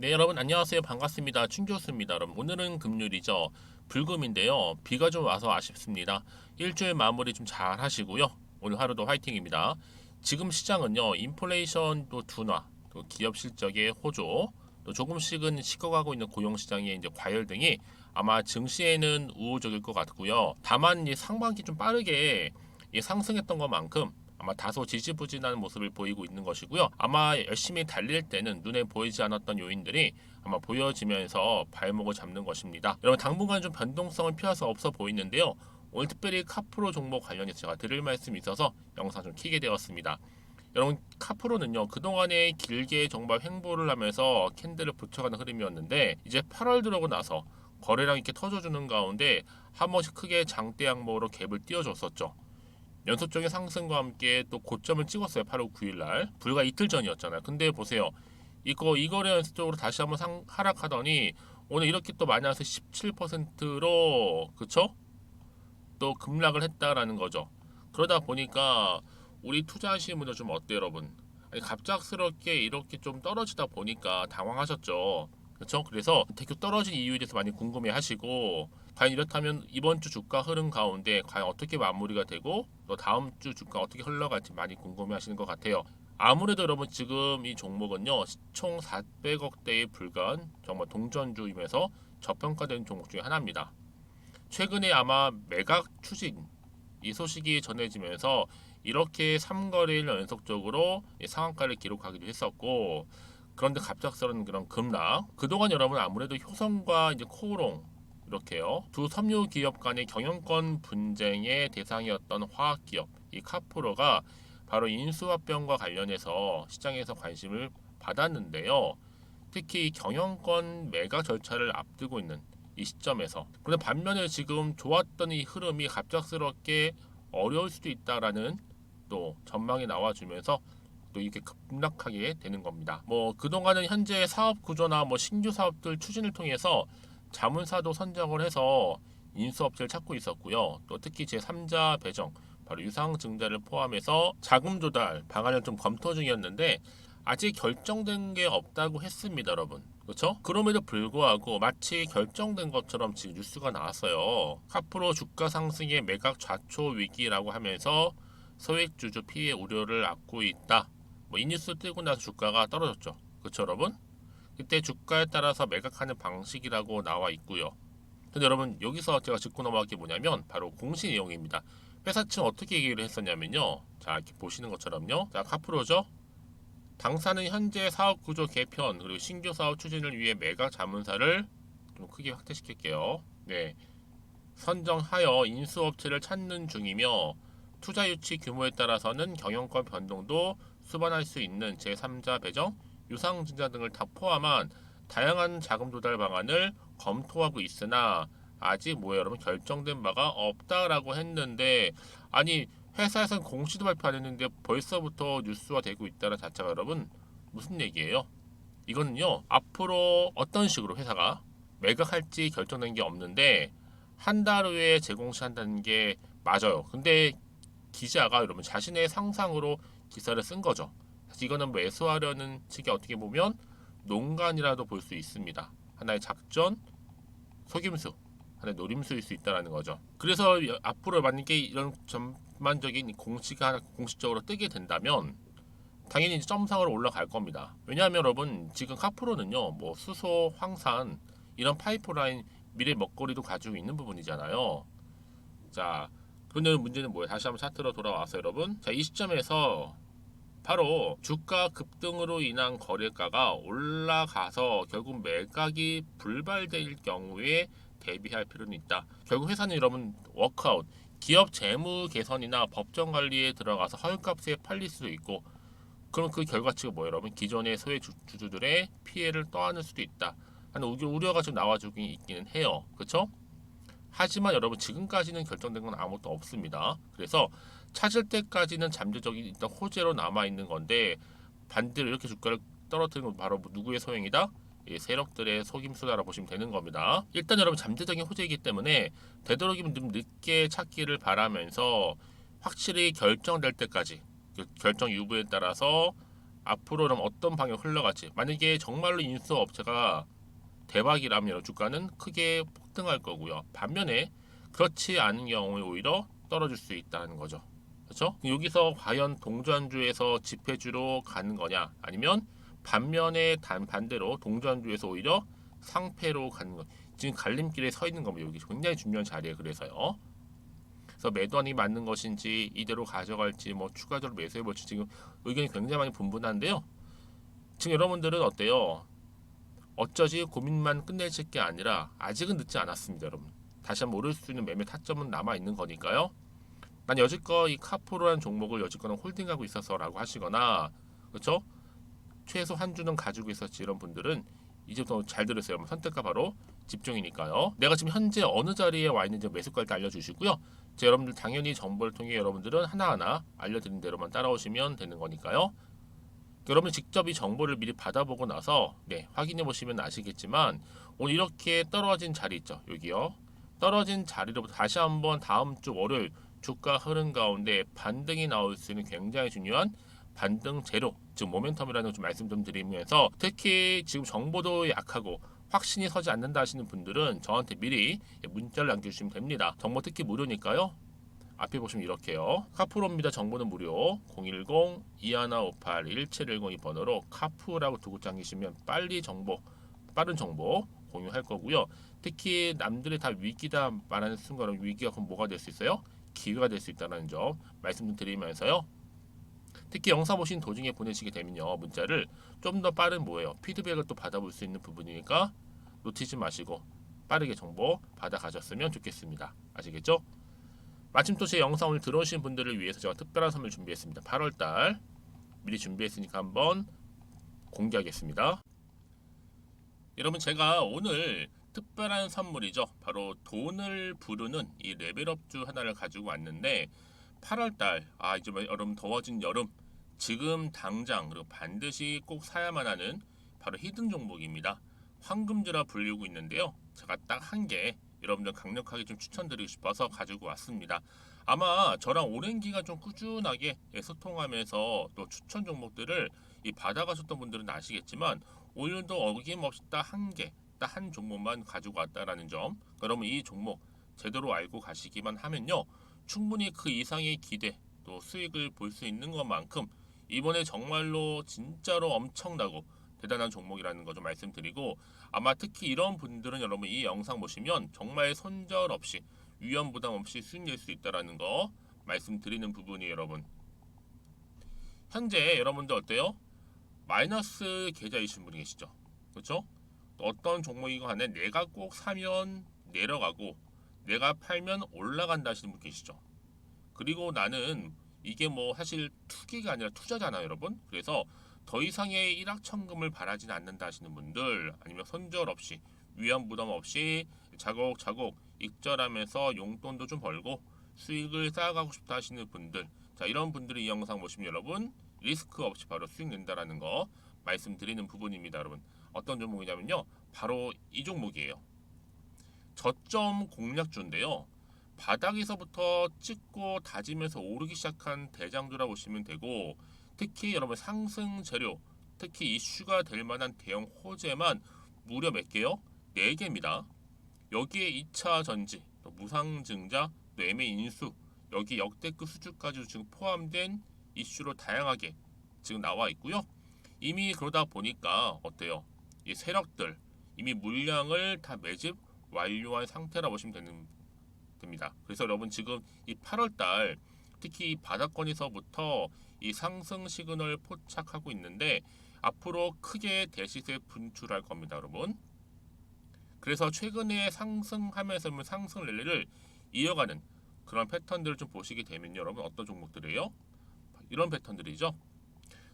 네, 여러분 안녕하세요. 반갑습니다. 춘교수입니다. 여러분 오늘은 금요일이죠. 불금인데요. 비가 좀 와서 아쉽습니다. 일주일 마무리 좀 잘 하시고요. 오늘 하루도 화이팅입니다. 지금 시장은요. 인플레이션 또 둔화, 또 기업 실적의 호조, 또 조금씩은 식어가고 있는 고용 시장의 이제 과열 등이 아마 증시에는 우호적일 것 같고요. 다만 이 상반기 좀 빠르게 상승했던 것만큼 아마 다소 지지부진한 모습을 보이고 있는 것이고요. 아마 열심히 달릴 때는 눈에 보이지 않았던 요인들이 아마 보여지면서 발목을 잡는 것입니다. 여러분 당분간 좀 변동성을 피할 수 없어 보이는데요. 오늘 특별히 카프로 종목 관련해서 제가 드릴 말씀이 있어서 영상 좀 키게 되었습니다. 여러분 카프로는요 그동안에 길게 정말 횡보를 하면서 캔들을 붙여가는 흐름이었는데 이제 8월 들어오고 나서 거래량 이렇게 터져주는 가운데 한 번씩 크게 장대 양모로 갭을 띄워줬었죠. 연속적인 상승과 함께 또 고점을 찍었어요. 8월 9일 날. 불과 이틀 전이었잖아요. 근데 보세요. 이거래 연속적으로 다시 한번 하락하더니 오늘 이렇게 또 마이너스 17%로 그쵸? 또 급락을 했다라는 거죠. 그러다 보니까 우리 투자하시는 분들 좀 어때요, 여러분? 아니, 갑작스럽게 이렇게 좀 떨어지다 보니까 당황하셨죠. 그렇죠? 그래서 대표 떨어진 이유에 대해서 많이 궁금해 하시고 과연 이렇다면 이번 주 주가 흐름 가운데 과연 어떻게 마무리가 되고 또 다음 주 주가 어떻게 흘러갈지 많이 궁금해 하시는 것 같아요. 아무래도 여러분 지금 이 종목은요 총 400억대에 불과한 정말 동전주임에서 저평가된 종목 중에 하나입니다. 최근에 아마 매각 추진 이 소식이 전해지면서 이렇게 3거래일 연속적으로 상한가를 기록하기도 했었고 그런데 갑작스러운 그런 급락 그동안 여러분 아무래도 효성과 이제 코오롱 이렇게요 두 섬유 기업 간의 경영권 분쟁의 대상이었던 화학기업 이 카프로가 바로 인수합병과 관련해서 시장에서 관심을 받았는데요. 특히 경영권 매각 절차를 앞두고 있는 이 시점에서 그런데 반면에 지금 좋았던 이 흐름이 갑작스럽게 어려울 수도 있다라는 또 전망이 나와주면서 또 이렇게 급락하게 되는 겁니다. 뭐 그동안은 현재 사업 구조나 뭐 신규 사업들 추진을 통해서 자문사도 선정을 해서 인수업체를 찾고 있었고요. 또 특히 제3자 배정 바로 유상증자를 포함해서 자금 조달 방안을 좀 검토 중이었는데 아직 결정된 게 없다고 했습니다, 여러분. 그렇죠? 그럼에도 불구하고 마치 결정된 것처럼 지금 뉴스가 나왔어요. 카프로 주가 상승의 매각 좌초 위기라고 하면서 소액주주 피해 우려를 안고 있다. 뭐 이 뉴스 뜨고 나서 주가가 떨어졌죠. 그렇죠, 여러분? 그때 주가에 따라서 매각하는 방식이라고 나와 있고요. 근데 여러분 여기서 제가 짚고 넘어갈 게 뭐냐면 바로 공시 내용입니다. 회사 측 어떻게 얘기를 했었냐면요. 자 이렇게 보시는 것처럼요. 자 카프로죠. 당사는 현재 사업 구조 개편 그리고 신규 사업 추진을 위해 매각 자문사를 좀 크게 확대시킬게요. 네, 선정하여 인수업체를 찾는 중이며 투자 유치 규모에 따라서는 경영권 변동도 수반할 수 있는 제3자 배정, 유상증자 등을 다 포함한 다양한 자금 조달 방안을 검토하고 있으나 아직 뭐예요 여러분 결정된 바가 없다라고 했는데 아니 회사에서는 공시도 발표 안 했는데 벌써부터 뉴스화 되고 있다는 자체가 여러분 무슨 얘기예요? 이거는요 앞으로 어떤 식으로 회사가 매각할지 결정된 게 없는데 한 달 후에 제공시한다는 게 맞아요. 근데 기자가 여러분 자신의 상상으로 기사를 쓴 거죠. 사실 이거는 매수하려는 측이 어떻게 보면 농간이라도 볼 수 있습니다. 하나의 작전, 속임수, 하나의 노림수일 수 있다는 거죠. 그래서 앞으로 만약에 이런 전반적인 공시가 공식적으로 뜨게 된다면 당연히 이제 점상으로 올라갈 겁니다. 왜냐하면 여러분 지금 카프로는요 뭐 수소, 황산 이런 파이프라인 미래 먹거리도 가지고 있는 부분이잖아요. 자 그런데 문제는 뭐예요? 다시 한번 차트로 돌아와서 여러분 자 이 시점에서 바로 주가 급등으로 인한 거래가가 올라가서 결국 매각이 불발될 경우에 대비할 필요는 있다. 결국 회사는 여러분 워크아웃 기업 재무 개선이나 법정 관리에 들어가서 헐값에 팔릴 수도 있고 그럼 그 결과치가 뭐예요, 여러분? 기존의 소액 주주들의 피해를 떠안을 수도 있다 하는 우려가 좀 나와주긴 있기는 해요. 그렇죠? 하지만 여러분 지금까지는 결정된 건 아무것도 없습니다. 그래서 찾을 때까지는 잠재적인 일단 호재로 남아 있는 건데 반대로 이렇게 주가를 떨어뜨리는 건 바로 누구의 소행이다? 이 세력들의 속임수다라고 보시면 되는 겁니다. 일단 여러분 잠재적인 호재이기 때문에 되도록이면 좀 늦게 찾기를 바라면서 확실히 결정될 때까지 결정 유무에 따라서 앞으로 그럼 어떤 방향 흘러갈지. 만약에 정말로 인수업체가 대박이라면 주가는 크게 폭등할 거고요. 반면에 그렇지 않은 경우에 오히려 떨어질 수 있다는 거죠. 그렇죠? 여기서 과연 동전주에서 지폐주로 가는 거냐, 아니면 반면에 반대로 동전주에서 오히려 상패로 가는 거. 지금 갈림길에 서 있는 겁니다. 여기 굉장히 중요한 자리에 그래서요. 그래서 매도안이 맞는 것인지 이대로 가져갈지 뭐 추가적으로 매수해볼지 지금 의견이 굉장히 많이 분분한데요. 지금 여러분들은 어때요? 어쩌지 고민만 끝내실 게 아니라 아직은 늦지 않았습니다, 여러분. 다시 한번 오를 수 있는 매매 타점은 남아 있는 거니까요. 난 여지껏 이 카프로라는 종목을 여지껏은 홀딩하고 있어서라고 하시거나, 그렇죠? 최소 한 주는 가지고 있었지 이런 분들은 이제부터 잘 들으세요. 선택과 바로 집중이니까요. 내가 지금 현재 어느 자리에 와 있는지 매수가를 알려주시고요. 제 여러분들 당연히 정보를 통해 여러분들은 하나하나 알려드린 대로만 따라오시면 되는 거니까요. 여러분 직접 이 정보를 미리 받아보고 나서 확인해 보시면 아시겠지만 오늘 이렇게 떨어진 자리 있죠. 여기요. 떨어진 자리로부터 다시 한번 다음 주 월요일 주가 흐름 가운데 반등이 나올 수 있는 굉장히 중요한 반등 재료, 즉 모멘텀이라는 걸 좀 말씀 좀 드리면서, 특히 지금 정보도 약하고 확신이 서지 않는다 하시는 분들은 저한테 미리 문자를 남겨주시면 됩니다. 정보 특히 무료니까요. 앞에 보시면 이렇게요. 카푸로입니다. 정보는 무료. 010-2158-1710 이 번호로 카푸라고 두고 당기시면 빨리 정보, 빠른 정보 공유할 거고요. 특히 남들이 다 위기다 말하는 순간 위기가 그럼 뭐가 될 수 있어요? 기회가 될 수 있다는 점 말씀 좀 드리면서요. 특히 영상 보신 도중에 보내시게 되면요, 문자를 좀 더 빠른 뭐예요? 피드백을 또 받아볼 수 있는 부분이니까 놓치지 마시고 빠르게 정보 받아 가셨으면 좋겠습니다. 아시겠죠? 마침 또 제 영상을 들어오신 분들을 위해서 제가 특별한 선물 준비했습니다. 8월달 미리 준비했으니까 한번 공개하겠습니다. 여러분, 제가 오늘 특별한 선물이죠. 바로 돈을 부르는 이 레벨업주 하나를 가지고 왔는데, 8월달 이제 여러분 더워진 여름, 지금 당장 그리고 반드시 꼭 사야만 하는 바로 히든 종목입니다. 황금주라 불리고 있는데요. 제가 딱 한 개 여러분들 강력하게 좀 추천드리고 싶어서 가지고 왔습니다. 아마 저랑 오랜 기간 좀 꾸준하게 소통하면서 또 추천 종목들을 받아가셨던 분들은 아시겠지만, 오늘도 어김없이 딱 한 개, 딱 한 종목만 가지고 왔다라는 점, 그러면 이 종목 제대로 알고 가시기만 하면요, 충분히 그 이상의 기대 또 수익을 볼 수 있는 것만큼 이번에 정말로 진짜로 엄청나고 대단한 종목이라는 거 좀 말씀드리고, 아마 특히 이런 분들은 여러분 이 영상 보시면 정말 손절없이 위험 부담 없이 수익 낼 수 있다라는 거 말씀드리는 부분이에요. 여러분, 현재 여러분들 어때요? 마이너스 계좌이신 분이 계시죠? 그렇죠? 어떤 종목이건 간에 내가 꼭 사면 내려가고 내가 팔면 올라간다 하시는 분 계시죠? 그리고 나는 이게 뭐 사실 투기가 아니라 투자잖아요, 여러분. 그래서 더 이상의 일확천금을 바라지는 않는다 하시는 분들, 아니면 손절 없이 위험 부담 없이 차곡차곡 익절하면서 용돈도 좀 벌고 수익을 쌓아가고 싶다 하시는 분들, 자, 이런 분들이 이 영상 보시면 여러분 리스크 없이 바로 수익 낸다라는 거 말씀드리는 부분입니다. 여러분, 어떤 종목이냐면요, 바로 이 종목이에요. 저점 공략주인데요, 바닥에서부터 찍고 다지면서 오르기 시작한 대장주라고 보시면 되고, 특히 여러분 상승 재료, 특히 이슈가 될 만한 대형 호재만 무려 몇 개요? 4개입니다. 여기에 2차 전지, 또 무상증자, 또 매매 인수, 여기 역대급 수주까지 지금 포함된 이슈로 다양하게 지금 나와 있고요. 이미 그러다 보니까 어때요? 이 세력들 이미 물량을 다 매집 완료한 상태라 보시면 됩니다. 그래서 여러분 지금 이 8월달 특히 이 바닥권에서부터 이 상승 시그널 포착하고 있는데, 앞으로 크게 대시세 분출할 겁니다, 여러분. 그래서 최근에 상승하면서 상승 랠리를 이어가는 그런 패턴들을 좀 보시게 되면 여러분 어떤 종목들이에요? 이런 패턴들이죠.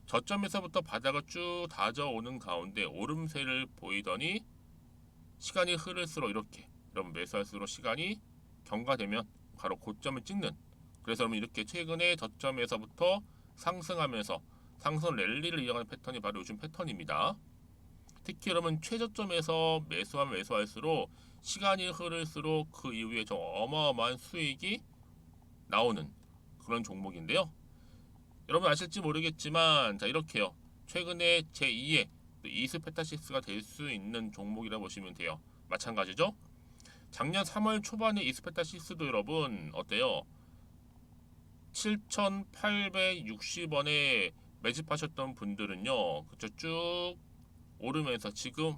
저점에서부터 바닥을 쭉 다져오는 가운데 오름세를 보이더니 시간이 흐를수록 이렇게 여러분 매수할수록 시간이 경과되면 바로 고점을 찍는, 그래서 여러분 이렇게 최근에 저점에서부터 상승하면서 상승 랠리를 이어가는 패턴이 바로 요즘 패턴입니다. 특히 여러분 최저점에서 매수하면 매수할수록 시간이 흐를수록 그 이후에 좀 어마어마한 수익이 나오는 그런 종목인데요. 여러분 아실지 모르겠지만, 자, 이렇게요. 최근에 제2의 이스페타시스가 될 수 있는 종목이라 보시면 돼요. 마찬가지죠. 작년 3월 초반에 이스페타시스도 여러분 어때요? 7,860원에 매집하셨던 분들은요, 그쵸, 쭉 오르면서 지금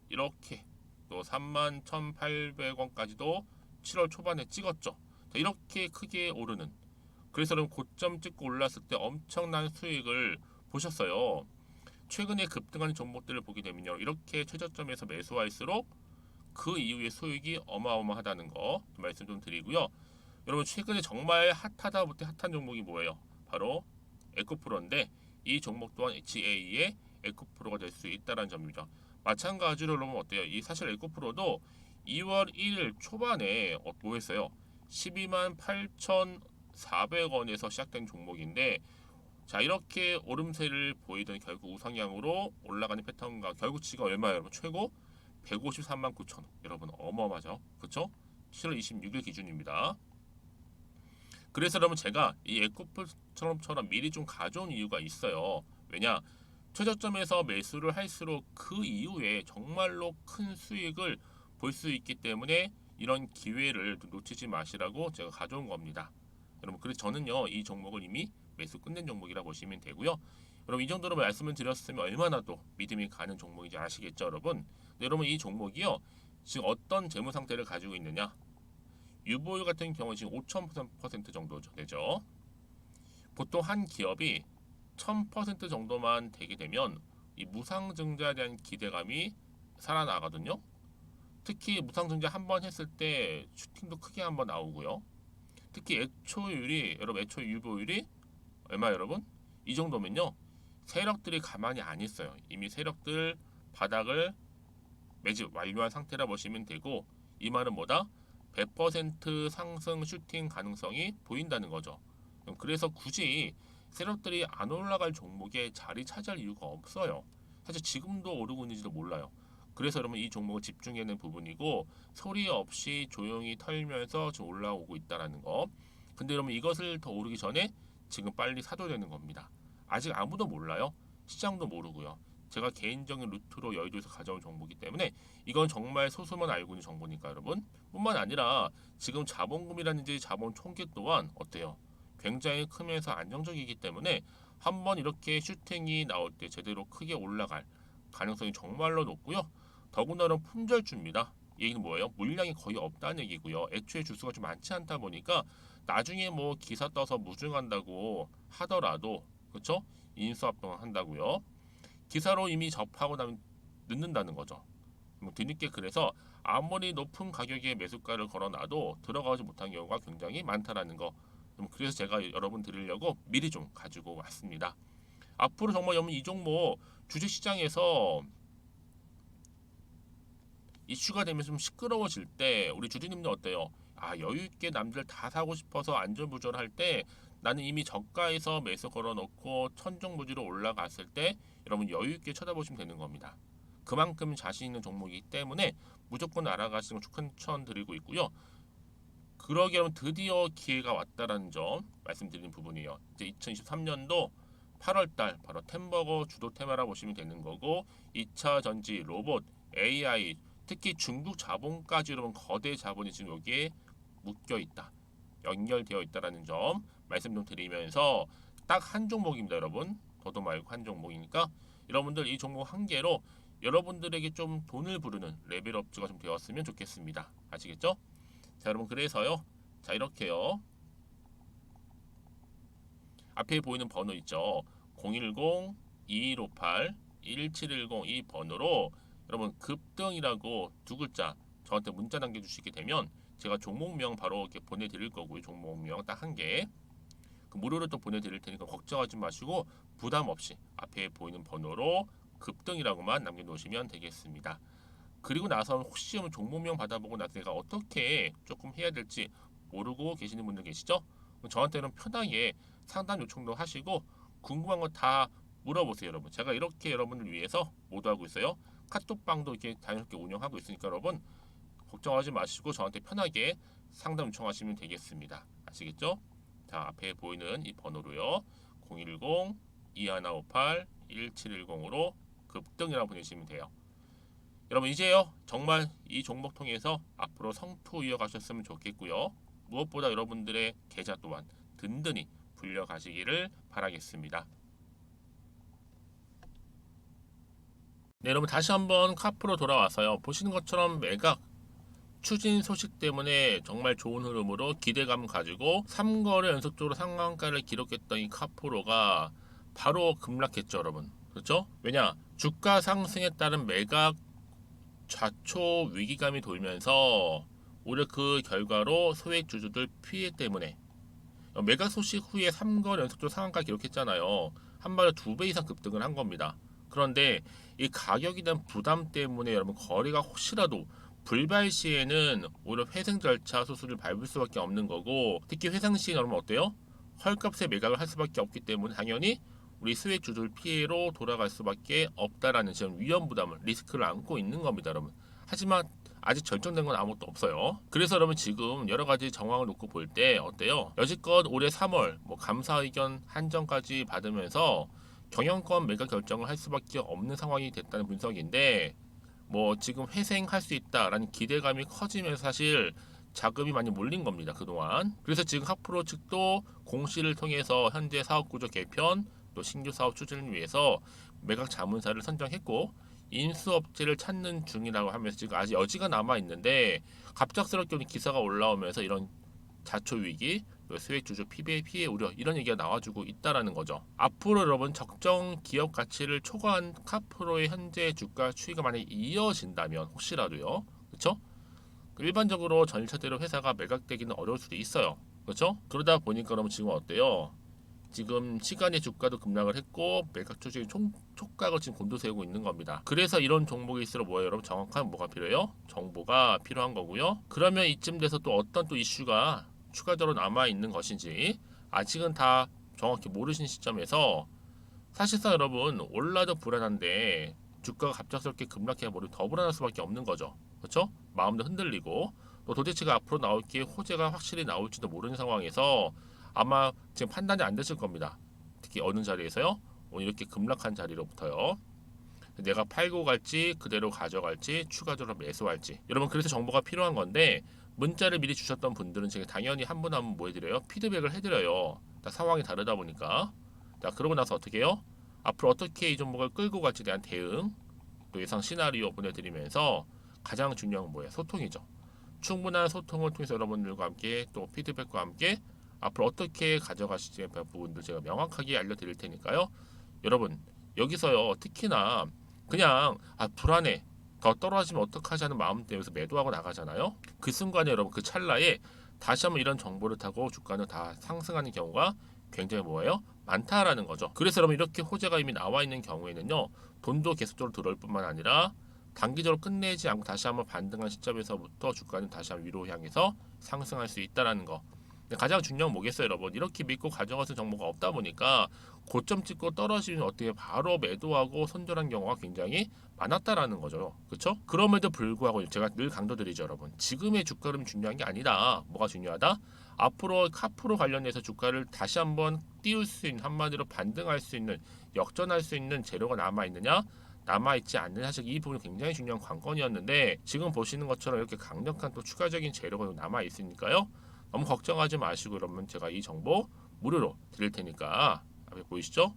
이렇게 또 31,800원까지도 7월 초반에 찍었죠. 이렇게 크게 오르는, 그래서 그럼 고점 찍고 올랐을 때 엄청난 수익을 보셨어요. 최근에 급등한 종목들을 보게 되면요, 이렇게 최저점에서 매수할수록 그 이후에 수익이 어마어마하다는 거 말씀 좀 드리고요. 여러분 최근에 정말 핫하다 못해 핫한 종목이 뭐예요? 바로 에코프로인데, 이 종목 또한 HA의 에코프로가 될 수 있다는 점이죠. 마찬가지로 여러분 어때요? 이 사실 에코프로도 2월 1일 초반에 뭐 했어요? 12만 8,400원에서 시작된 종목인데, 자 이렇게 오름세를 보이던 결국 우상향으로 올라가는 패턴과 결국치가 얼마예요? 여러분 최고 153만 9천 원. 여러분 어마어마하죠? 그쵸? 7월 26일 기준입니다. 그래서 여러분 제가 이 에코프처럼 미리 좀 가져온 이유가 있어요. 왜냐? 최저점에서 매수를 할수록 그 이후에 정말로 큰 수익을 볼 수 있기 때문에 이런 기회를 놓치지 마시라고 제가 가져온 겁니다. 여러분 그래서 저는요 이 종목을 이미 매수 끝낸 종목이라 보시면 되고요. 여러분 이 정도로 말씀을 드렸으면 얼마나 또 믿음이 가는 종목인지 아시겠죠, 여러분? 네, 여러분 이 종목이요 지금 어떤 재무 상태를 가지고 있느냐? 유보율 같은 경우 지금 5,000% 정도 되죠. 보통 한 기업이 1,000% 정도만 되게 되면 이 무상증자에 대한 기대감이 살아나거든요. 특히 무상증자 한 번 했을 때 슈팅도 크게 한번 나오고요. 특히 애초율이 여러분 애초 유보율이 얼마 여러분? 이 정도면요. 세력들이 가만히 안 있어요. 이미 세력들 바닥을 매집 완료한 상태라 보시면 되고, 이 말은 뭐다? 100% 상승 슈팅 가능성이 보인다는 거죠. 그래서 굳이 세력들이 안 올라갈 종목에 자리 차지할 이유가 없어요. 사실 지금도 오르고 있는지도 몰라요. 그래서 여러분 이 종목을 집중해야 하는 부분이고, 소리 없이 조용히 털면서 지금 올라오고 있다는 거. 근데 여러분 이것을 더 오르기 전에 지금 빨리 사둬야 되는 겁니다. 아직 아무도 몰라요. 시장도 모르고요. 제가 개인적인 루트로 여의도에서 가져온 정보이기 때문에 이건 정말 소수만 알고 있는 정보니까 여러분. 뿐만 아니라 지금 자본금이라든지 자본 총계 또한 어때요? 굉장히 크면서 안정적이기 때문에 한번 이렇게 슈팅이 나올 때 제대로 크게 올라갈 가능성이 정말로 높고요. 더군다나 품절주입니다. 이 얘기는 뭐예요? 물량이 거의 없다는 얘기고요. 애초에 주수가 좀 많지 않다 보니까 나중에 뭐 기사 떠서 무증한다고 하더라도 그렇죠? 인수합병을 한다고요. 기사로 이미 접하고 나면 늦는다는 거죠. 뭐 뒤늦게 그래서 아무리 높은 가격에 매수가를 걸어놔도 들어가지 못한 경우가 굉장히 많다라는 거. 그래서 제가 여러분 드리려고 미리 좀 가지고 왔습니다. 앞으로 정말 여러분 이 종목 주식시장에서 이슈가 되면 좀 시끄러워질 때 우리 주주님들 어때요? 아 여유 있게 남들 다 사고 싶어서 안절부절할 때 나는 이미 저가에서 매수 걸어놓고 천정부지로 올라갔을 때 여러분 여유 있게 쳐다보시면 되는 겁니다. 그만큼 자신 있는 종목이기 때문에 무조건 알아가시는 걸 추천드리고 있고요. 그러기 위하면 드디어 기회가 왔다라는 점 말씀드리는 부분이에요. 이제 2023년도 8월달 바로 템버거 주도 테마라 보시면 되는 거고, 2차 전지, 로봇, AI, 특히 중국 자본까지 여러분 거대 자본이 지금 여기에 묶여 있다, 연결되어 있다라는 점 말씀 좀 드리면서 딱 한 종목입니다, 여러분. 더도 말고 한 종목이니까 여러분들 이 종목 한 개로 여러분들에게 좀 돈을 부르는 레벨업주가 좀 되었으면 좋겠습니다. 아시겠죠? 자, 여러분 그래서요. 자, 이렇게요. 앞에 보이는 번호 있죠. 010-2158-1710 이 번호로 여러분 급등이라고 두 글자 저한테 문자 남겨주시게 되면 제가 종목명 바로 이렇게 보내드릴 거고요. 종목명 딱 한 개. 그 무료로 또 보내드릴 테니까 걱정하지 마시고 부담 없이 앞에 보이는 번호로 급등이라고만 남겨놓으시면 되겠습니다. 그리고 나서 혹시 종목명 받아보고 나서 내가 어떻게 조금 해야 될지 모르고 계시는 분들 계시죠? 저한테는 편하게 상담 요청도 하시고 궁금한 거 다 물어보세요, 여러분. 제가 이렇게 여러분을 위해서 모두하고 있어요. 카톡방도 이렇게 자연스럽게 운영하고 있으니까 여러분 걱정하지 마시고 저한테 편하게 상담 요청하시면 되겠습니다. 아시겠죠? 자, 앞에 보이는 이 번호로요. 010 2158 1710으로 급등이라고 보내시면 돼요. 여러분 이제요 정말 이 종목 통해서 앞으로 성투 이어가셨으면 좋겠고요. 무엇보다 여러분들의 계좌 또한 든든히 불려가시기를 바라겠습니다. 네, 여러분 다시 한번 카프로 돌아와서요. 보시는 것처럼 매각 추진 소식 때문에 정말 좋은 흐름으로 기대감 가지고 3거래 연속적으로 상한가를 기록했던 이 카프로가 바로 급락했죠, 여러분. 그렇죠? 왜냐? 주가 상승에 따른 매각 좌초 위기감이 돌면서 오히려 그 결과로 소액 주주들 피해 때문에 매각 소식 후에 3거래 연속적으로 상한가 기록했잖아요. 한 번에 2배 이상 급등을 한 겁니다. 그런데 이 가격에 대한 부담 때문에 여러분 거래가 혹시라도 불발 시에는 오히려 회생 절차 소수를 밟을 수밖에 없는 거고, 특히 회생 시에 여러분 어때요? 헐값에 매각을 할 수밖에 없기 때문에 당연히 우리 수익 주들 피해로 돌아갈 수밖에 없다라는 지금 위험 부담을 리스크를 안고 있는 겁니다, 여러분. 하지만 아직 결정된 건 아무것도 없어요. 그래서 여러분 지금 여러 가지 정황을 놓고 볼 때 어때요? 여지껏 올해 3월 감사 의견 한정까지 받으면서 경영권 매각 결정을 할 수밖에 없는 상황이 됐다는 분석인데, 지금 회생할 수 있다라는 기대감이 커지면서 사실 자금이 많이 몰린 겁니다, 그동안. 그래서 지금 하프로 측도 공시를 통해서 현재 사업 구조 개편 또 신규 사업 추진을 위해서 매각 자문사를 선정했고 인수업체를 찾는 중이라고 하면서 지금 아직 여지가 남아 있는데, 갑작스럽게 기사가 올라오면서 이런 자초 위기, 수익 주주 피해 우려 이런 얘기가 나와주고 있다라는 거죠. 앞으로 여러분 적정 기업 가치를 초과한 카프로의 현재 주가 추이가 만약 이어진다면 혹시라도요, 그렇죠? 일반적으로 전일차대로 회사가 매각되기는 어려울 수도 있어요, 그렇죠? 그러다 보니까 여러분 지금 어때요? 지금 시간의 주가도 급락을 했고 매각 추진이 촉각을 지금 곤두세우고 있는 겁니다. 그래서 이런 종목일수록 뭐예요, 여러분? 정확한 뭐가 필요해요? 정보가 필요한 거고요. 그러면 이쯤 돼서 또 어떤 또 이슈가 추가적으로 남아 있는 것인지 아직은 다 정확히 모르신 시점에서 사실상 여러분 올라도 불안한데 주가가 갑작스럽게 급락해 버리면 더 불안할 수밖에 없는 거죠. 그렇죠? 마음도 흔들리고 또 도대체가 앞으로 나올 게 호재가 확실히 나올지도 모르는 상황에서 아마 지금 판단이 안 되실 겁니다. 특히 어느 자리에서요? 오늘 이렇게 급락한 자리로부터요. 내가 팔고 갈지 그대로 가져갈지 추가적으로 매수할지, 여러분 그래서 정보가 필요한 건데 문자를 미리 주셨던 분들은 제가 당연히 한 분 한 분 뭐 해드려요? 피드백을 해드려요. 다 상황이 다르다 보니까. 자, 그러고 나서 어떻게 해요? 앞으로 어떻게 이 종목을 끌고 갈지에 대한 대응 또 예상 시나리오 보내드리면서 가장 중요한 건 뭐예요? 소통이죠. 충분한 소통을 통해서 여러분들과 함께 또 피드백과 함께 앞으로 어떻게 가져가실지 부분들 제가 명확하게 알려드릴 테니까요. 여러분 여기서요 특히나 그냥 불안해 더 떨어지면 어떡하지 하는 마음 때문에 매도하고 나가잖아요. 그 순간에 여러분 그 찰나에 다시 한번 이런 정보를 타고 주가는 다 상승하는 경우가 굉장히 뭐예요? 많다라는 거죠. 그래서 여러분 이렇게 호재가 이미 나와 있는 경우에는요, 돈도 계속적으로 들어올 뿐만 아니라 단기적으로 끝내지 않고 다시 한번 반등한 시점에서부터 주가는 다시 한번 위로 향해서 상승할 수 있다라는 거. 가장 중요한 건 뭐겠어요, 여러분? 이렇게 믿고 가져가서 정보가 없다 보니까 고점 찍고 떨어지면 어떻게 바로 매도하고 손절한 경우가 굉장히 많았다라는 거죠. 그렇죠? 그럼에도 불구하고 제가 늘 강조드리죠, 여러분. 지금의 주가 흐름이 중요한 게 아니다. 뭐가 중요하다? 앞으로 카프로 관련해서 주가를 다시 한번 띄울 수 있는, 한마디로 반등할 수 있는, 역전할 수 있는 재료가 남아 있느냐? 남아있지 않는, 사실 이 부분이 굉장히 중요한 관건이었는데 지금 보시는 것처럼 이렇게 강력한 또 추가적인 재료가 남아 있으니까요. 너무 걱정하지 마시고 그러면 제가 이 정보 무료로 드릴 테니까 앞에 보이시죠?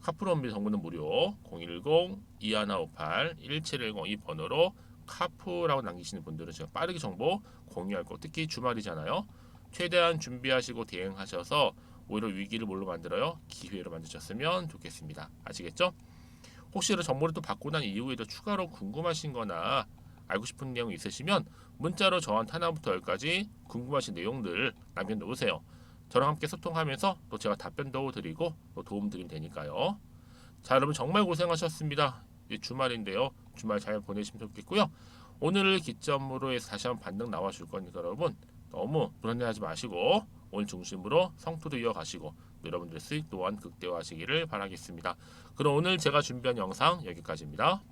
카프로미 정보는 무료 010-2158-1710 이 번호로 카프라고 남기시는 분들은 제가 빠르게 정보 공유할 거, 특히 주말이잖아요. 최대한 준비하시고 대응하셔서 오히려 위기를 뭘로 만들어요? 기회로 만드셨으면 좋겠습니다. 아시겠죠? 혹시라도 정보를 또 받고 난 이후에도 추가로 궁금하신 거나 알고 싶은 내용 있으시면 문자로 저한테 하나부터 열까지 궁금하신 내용들 남겨놓으세요. 저랑 함께 소통하면서 또 제가 답변도 드리고 또 도움 드리면 되니까요. 자, 여러분 정말 고생하셨습니다. 이제 주말인데요. 주말 잘 보내시면 좋겠고요. 오늘을 기점으로 해서 다시 한번 반등 나와줄 거니까 여러분 너무 불안해하지 마시고 오늘 중심으로 성토도 이어가시고 여러분들의 수익 또한 극대화하시기를 바라겠습니다. 그럼 오늘 제가 준비한 영상 여기까지입니다.